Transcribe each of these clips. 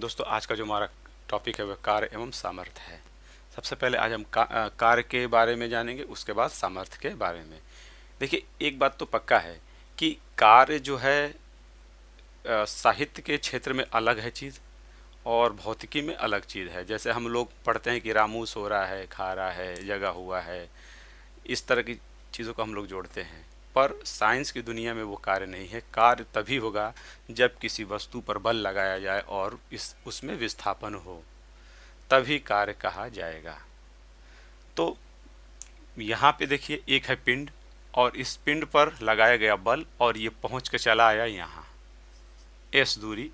दोस्तों आज का जो हमारा टॉपिक है वह कार्य एवं सामर्थ्य है। सबसे पहले आज हम कार्य के बारे में जानेंगे, उसके बाद सामर्थ्य के बारे में। देखिए, एक बात तो पक्का है कि कार्य जो है साहित्य के क्षेत्र में अलग है चीज़ और भौतिकी में अलग चीज़ है। जैसे हम लोग पढ़ते हैं कि रामू सो रहा है, खा रहा है, जगा हुआ है, इस तरह की चीज़ों को हम लोग जोड़ते हैं। पर साइंस की दुनिया में वो कार्य नहीं है। कार्य तभी होगा जब किसी वस्तु पर बल लगाया जाए और इस उसमें विस्थापन हो, तभी कार्य कहा जाएगा। तो यहाँ पे देखिए, एक है पिंड और इस पिंड पर लगाया गया बल और ये पहुँच के चला आया यहाँ, एस दूरी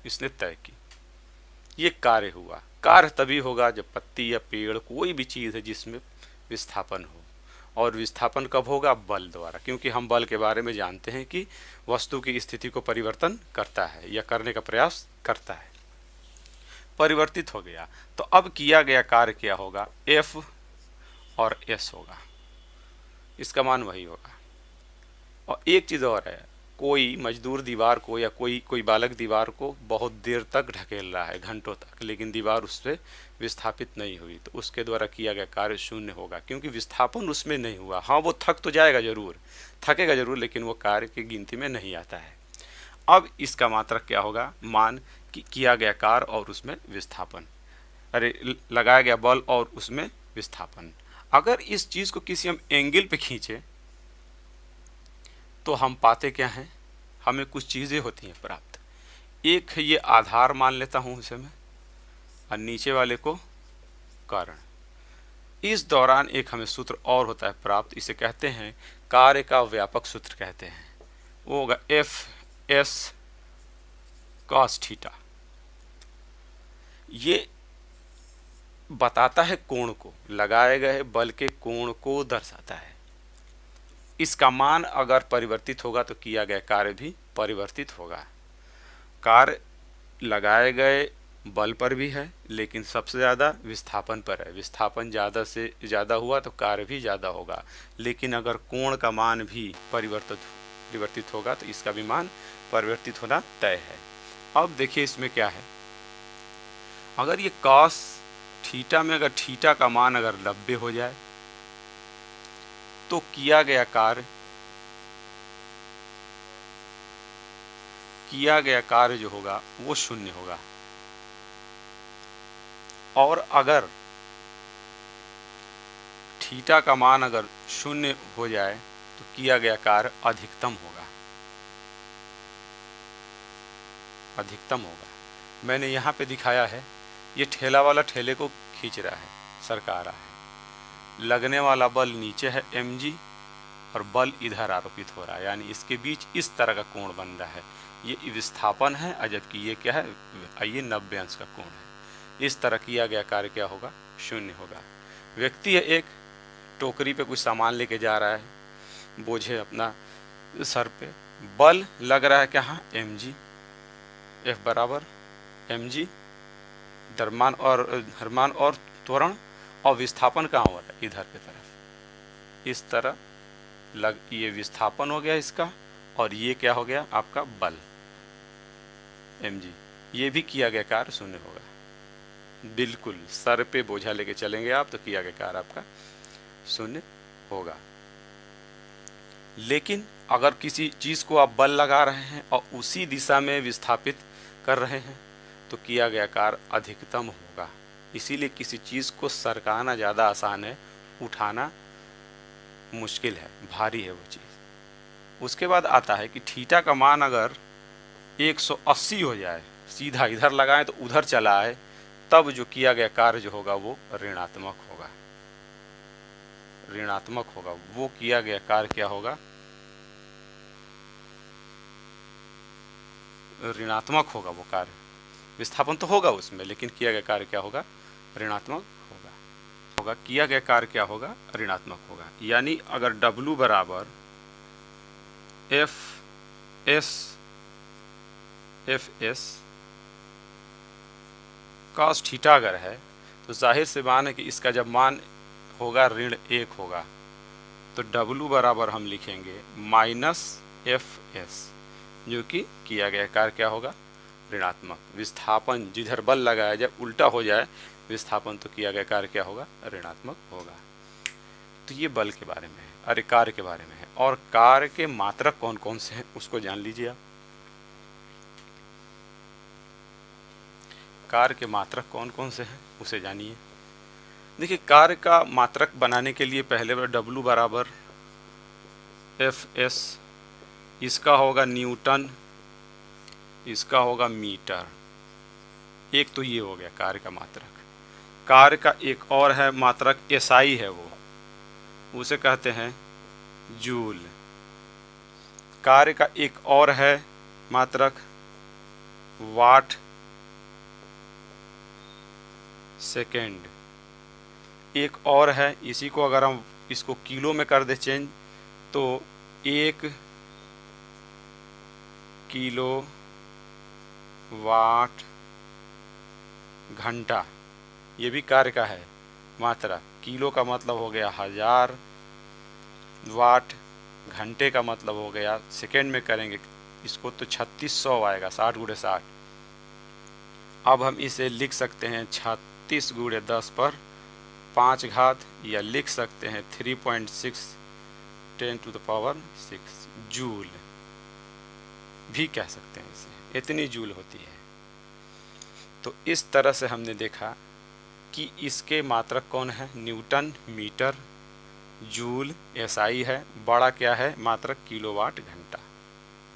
इसने तय की, ये कार्य हुआ। कार्य तभी होगा जब पत्ती या पेड़, कोई भी चीज़ है जिसमें विस्थापन हो। और विस्थापन कब होगा? बल द्वारा, क्योंकि हम बल के बारे में जानते हैं कि वस्तु की स्थिति को परिवर्तन करता है या करने का प्रयास करता है। परिवर्तित हो गया तो अब किया गया कार्य क्या होगा? F और S होगा, इसका मान वही होगा। और एक चीज़ और है, कोई मजदूर दीवार को या कोई बालक दीवार को बहुत देर तक ढकेल रहा है, घंटों तक, लेकिन दीवार उस पर विस्थापित नहीं हुई, तो उसके द्वारा किया गया कार्य शून्य होगा, क्योंकि विस्थापन उसमें नहीं हुआ। हाँ, वो थक तो जाएगा जरूर, थकेगा जरूर, लेकिन वो कार्य की गिनती में नहीं आता है। अब इसका मात्रक क्या होगा? मान कि किया गया कार्य और उसमें विस्थापन, लगाया गया बल और उसमें विस्थापन। अगर इस चीज़ को किसी हम एंगल पे खींचे तो हम पाते क्या हैं? हमें कुछ चीज़ें होती हैं प्राप्त। एक है, ये आधार मान लेता हूँ इसे मैं, और नीचे वाले को कारण। इस दौरान एक हमें सूत्र और होता है प्राप्त, इसे कहते हैं कार्य का व्यापक सूत्र कहते हैं। वो होगा F(S) cos थीटा। ये बताता है कोण को, लगाए गए बल के कोण को दर्शाता है। इसका मान अगर परिवर्तित होगा तो किया गया कार्य भी परिवर्तित होगा। कार्य लगाए गए बल पर भी है, लेकिन सबसे ज़्यादा विस्थापन पर है। विस्थापन ज़्यादा से ज़्यादा हुआ तो कार्य भी ज़्यादा होगा, लेकिन अगर कोण का मान भी परिवर्तित होगा तो इसका भी मान परिवर्तित होना तय है। अब देखिए इसमें क्या है, अगर ये cos थीटा में अगर थीटा का मान अगर 90 हो जाए तो किया गया कार्य जो होगा वो शून्य होगा। और अगर थीटा का मान अगर शून्य हो जाए तो किया गया कार्य अधिकतम होगा। मैंने यहाँ पे दिखाया है, ये ठेला वाला ठेले को खींच रहा है, सरका रहा है, लगने वाला बल नीचे है mg और बल इधर आरोपित हो रहा है, यानी इसके बीच इस तरह का कोण बन रहा है। ये विस्थापन है, जबकि ये क्या है? ये 90 अंश का कोण है। इस तरह किया गया कार्य क्या होगा? शून्य होगा। व्यक्ति है, एक टोकरी पे कुछ सामान लेके जा रहा है, बोझे अपना सर पे, बल लग रहा है क्या? हाँ, mg। F बराबर mg, द्रव्यमान और त्वरण, और विस्थापन कहाँ हो रहा है? इधर की तरफ। इस तरह ये विस्थापन हो गया इसका, और ये क्या हो गया? आपका बल mg। ये भी किया गया कार्य शून्य होगा। बिल्कुल, सर पे बोझा लेके चलेंगे आप तो किया गया कार्य आपका शून्य होगा। लेकिन अगर किसी चीज़ को आप बल लगा रहे हैं और उसी दिशा में विस्थापित कर रहे हैं तो किया गया कार्य अधिकतम होगा। इसीलिए किसी चीज़ को सरकाना ज़्यादा आसान है, उठाना मुश्किल है, भारी है वो चीज़। उसके बाद आता है कि थीटा का मान अगर 180 हो जाए, सीधा इधर लगाएं तो उधर चला आए, तब जो किया गया कार्य जो होगा वो ऋणात्मक होगा। वो किया गया कार्य क्या होगा? ऋणात्मक होगा वो कार्य। विस्थापन तो होगा उसमें, लेकिन किया गया कार्य क्या होगा? ऋणात्मक होगा। किया गया कार्य क्या होगा? ऋणात्मक होगा। यानी अगर W बराबर F(S) cos थीटा अगर है तो जाहिर से मान है कि इसका जब मान होगा ऋण 1 होगा, तो W बराबर हम लिखेंगे -Fs, जो कि किया गया कार्य क्या होगा? ऋणात्मक। विस्थापन जिधर बल लगाया जाए उल्टा हो जाए विस्थापन, तो किया गया कार्य क्या होगा? ऋणात्मक होगा। तो ये बल के बारे में है, अरे कार्य के बारे में है। और कार्य के मात्रक कौन कौन से हैं उसको जान लीजिए आप। कार्य के मात्रक कौन कौन से हैं उसे जानिए। देखिए, कार्य का मात्रक बनाने के लिए पहले W बराबर Fs, इसका होगा न्यूटन, इसका होगा मीटर। एक तो ये हो गया कार्य का मात्रक। कार्य का एक और है मात्रक, SI है, वो उसे कहते हैं जूल। कार्य का एक और है मात्रक वाट सेकेंड। एक और है, इसी को अगर हम इसको किलो में कर दे चेंज, तो 1 किलो वाट घंटा। ये भी कार्य का है मात्रा। किलो का मतलब हो गया 1000, वाट घंटे का मतलब हो गया, सेकेंड में करेंगे इसको तो 3600 आएगा, 60 गुणे 60। अब हम इसे लिख सकते हैं 36 गुणे 10 पर 5 घात, या लिख सकते हैं 3.6 10⁻6 जूल भी कह सकते हैं इसे, इतनी जूल होती है। तो इस तरह से हमने देखा कि इसके मात्रक कौन है? न्यूटन, मीटर, जूल, SI है। बड़ा क्या है मात्रक? किलोवाट घंटा।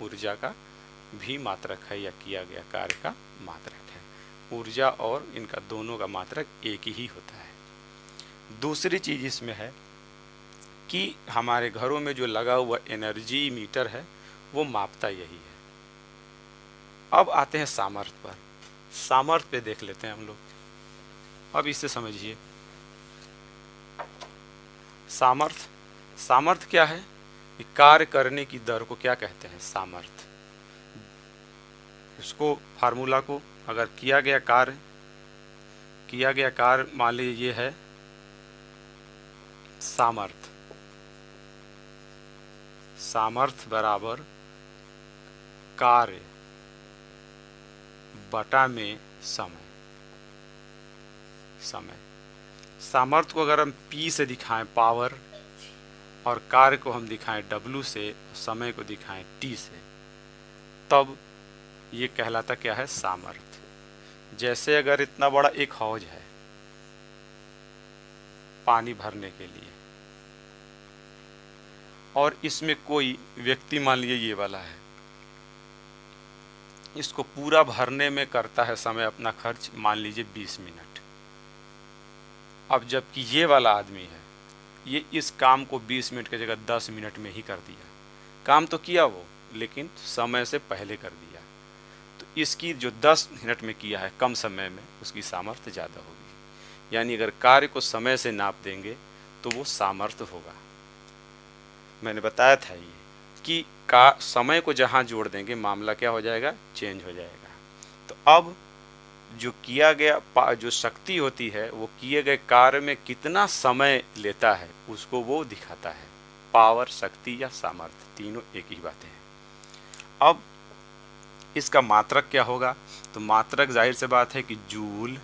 ऊर्जा का भी मात्रक है, या किया गया कार्य का मात्रक है। ऊर्जा और इनका दोनों का मात्रक एक ही होता है। दूसरी चीज इसमें है कि हमारे घरों में जो लगा हुआ एनर्जी मीटर है वो मापता यही है। अब आते हैं सामर्थ्य पर। सामर्थ्य पे देख लेते हैं हम लोग। अब इसे समझिए। सामर्थ्य क्या है? कि कार्य करने की दर को क्या कहते हैं? सामर्थ्य। उसको फार्मूला को, अगर किया गया कार्य मान लीजिए ये है सामर्थ्य बराबर कार्य बटा में समय। सामर्थ्य को अगर हम P से दिखाएं पावर, और कार्य को हम दिखाएं W से, समय को दिखाएं T से, तब ये कहलाता क्या है? सामर्थ्य। जैसे अगर इतना बड़ा एक हौज है पानी भरने के लिए, और इसमें कोई व्यक्ति, मान लीजिए ये वाला है, इसको पूरा भरने में करता है समय अपना खर्च मान लीजिए 20 मिनट। अब जबकि ये वाला आदमी है, ये इस काम को 20 मिनट की जगह 10 मिनट में ही कर दिया। काम तो किया वो, लेकिन समय से पहले कर दिया। तो इसकी जो 10 मिनट में किया है कम समय में, उसकी सामर्थ्य ज़्यादा होगी। यानी अगर कार्य को समय से नाप देंगे तो वो सामर्थ्य होगा। मैंने बताया था ये कि समय को जहाँ जोड़ देंगे मामला क्या हो जाएगा? चेंज हो जाएगा। तो अब जो किया गया जो शक्ति होती है वो किए गए कार्य में कितना समय लेता है उसको वो दिखाता है। पावर, शक्ति या सामर्थ्य, तीनों एक ही बातें हैं। अब इसका मात्रक क्या होगा? तो मात्रक जाहिर से बात है कि जूल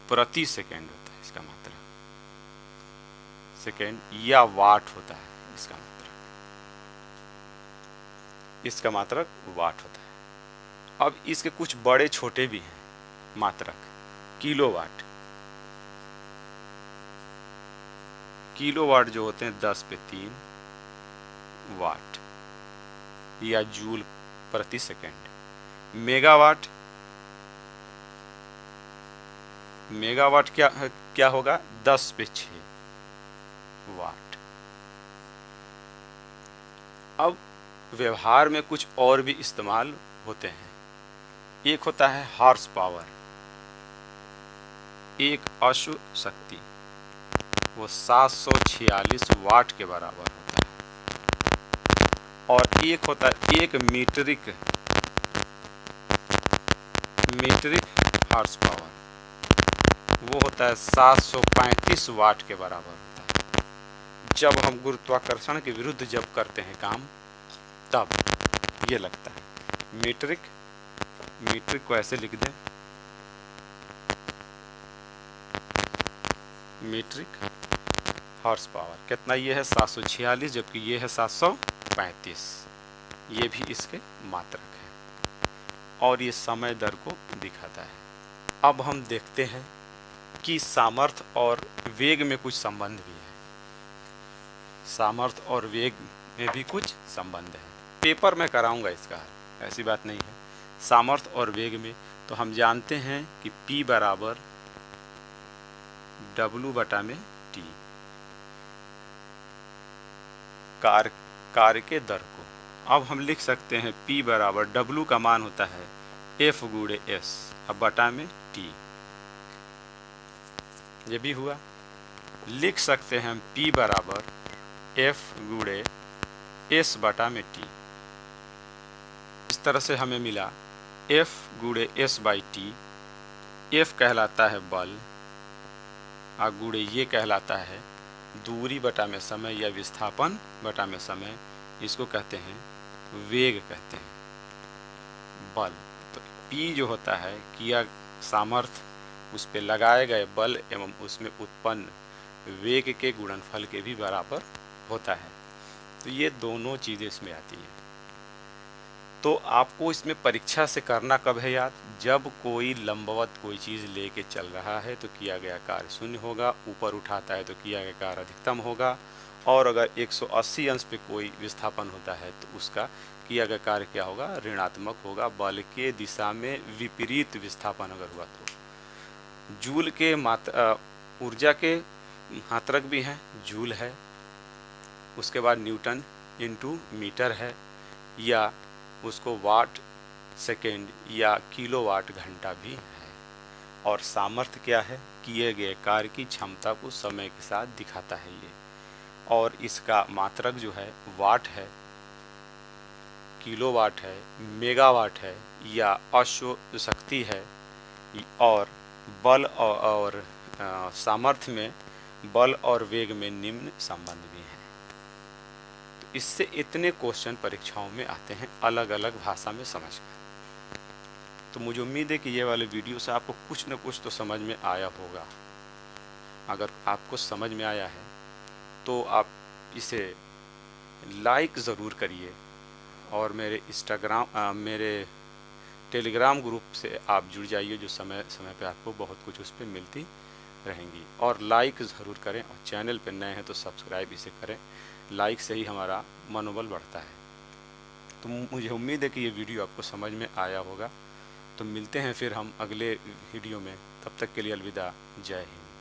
प्रति सेकेंड होता है इसका मात्रक, सेकेंड, या वाट होता है इसका मात्रक। इसका मात्रक वाट होता है। अब इसके कुछ बड़े छोटे भी हैं मात्रक। किलोवाट, किलोवाट जो होते हैं 10 पे 3 वाट, या जूल प्रति सेकेंड। मेगावाट, मेगावाट क्या होगा? 10 पे 6 वाट। अब व्यवहार में कुछ और भी इस्तेमाल होते हैं। एक होता है हॉर्स पावर, एक अश्व शक्ति, वो 746 वाट के बराबर होता है। और एक होता है एक मीट्रिक हॉर्स पावर, वो होता है 735 वाट के बराबर होता है। जब हम गुरुत्वाकर्षण के विरुद्ध जब करते हैं काम, तब ये लगता है मीट्रिक मीट्रिक को ऐसे लिख दें, मीट्रिक हॉर्स पावर। कितना ये है 746, जबकि ये है 735। ये भी इसके मात्रक है और ये समय दर को दिखाता है। अब हम देखते हैं कि सामर्थ्य और वेग में कुछ संबंध भी है। सामर्थ्य और वेग में भी कुछ संबंध है। पेपर में कराऊंगा इसका हल, ऐसी बात नहीं है। सामर्थ्य और वेग में तो हम जानते हैं कि P बराबर W बटा में T, कार्य के दर को। अब हम लिख सकते हैं P बराबर W का मान होता है F गुणे S, अब बटा में T। ये भी हुआ। लिख सकते हैं हम P बराबर F गुणे S बटा में T। इस तरह से हमें मिला F गुणे S बाई T। F कहलाता है बल और गुणे ये कहलाता है दूरी बटा में समय या विस्थापन बटा में समय। इसको कहते हैं वेग, कहते हैं बल। तो P जो होता है किया सामर्थ्य, उस पे लगाए गए बल एवं उसमें उत्पन्न वेग के गुणनफल के भी बराबर होता है। तो ये दोनों चीज़ें इसमें आती हैं। तो आपको इसमें परीक्षा से करना कब है याद, जब कोई लंबवत कोई चीज़ लेके चल रहा है तो किया गया कार्य शून्य होगा, ऊपर उठाता है तो किया गया कार्य अधिकतम होगा, और अगर 180 अंश पे कोई विस्थापन होता है तो उसका किया गया कार्य क्या होगा, ऋणात्मक होगा। बल के दिशा में विपरीत विस्थापन अगर हुआ तो। जूल के ऊर्जा के मात्रक भी हैं, जूल है, उसके बाद न्यूटन इंटू मीटर है, या उसको वाट सेकेंड या किलोवाट घंटा भी है। और सामर्थ्य क्या है, किए गए कार्य की क्षमता को समय के साथ दिखाता है ये। और इसका मात्रक जो है वाट है, किलोवाट है, मेगावाट है या अश्व शक्ति है। और बल और सामर्थ्य में बल और वेग में निम्न संबंध भी है। तो इससे इतने क्वेश्चन परीक्षाओं में आते हैं अलग अलग भाषा में समझकर। तो मुझे उम्मीद है कि ये वाले वीडियो से आपको कुछ न कुछ तो समझ में आया होगा। अगर आपको समझ में आया है तो आप इसे लाइक ज़रूर करिए, और मेरे टेलीग्राम ग्रुप से आप जुड़ जाइए, जो समय समय पे आपको बहुत कुछ उस पर मिलती रहेंगी। और लाइक ज़रूर करें, और चैनल पे नए हैं तो सब्सक्राइब इसे करें। लाइक से ही हमारा मनोबल बढ़ता है। तो मुझे उम्मीद है कि ये वीडियो आपको समझ में आया होगा। तो मिलते हैं फिर हम अगले वीडियो में, तब तक के लिए अलविदा, जय हिंद।